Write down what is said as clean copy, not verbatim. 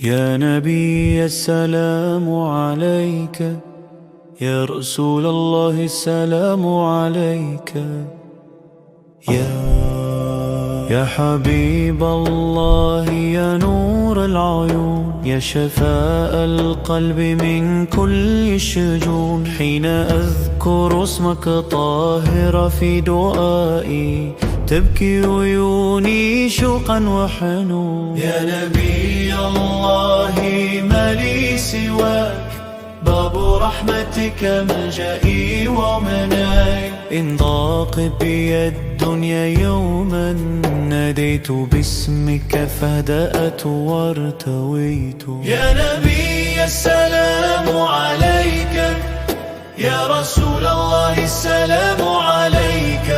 يا نبي السلام عليك، يا رسول الله السلام عليك، يا حبيب الله، يا نور العيون، يا شفاء القلب من كل الشجون. حين أذكر اسمك طاهر في دعائي، تبكي عيوني شوقا وحنون. يا نبي الله ما لي سواك، باب رحمتك ملجئي ومناي. إن ضاقت بي الدنيا يوما، ناديت باسمك فهدأت وارتويت. يا نبي السلام عليك، يا رسول الله السلام عليك.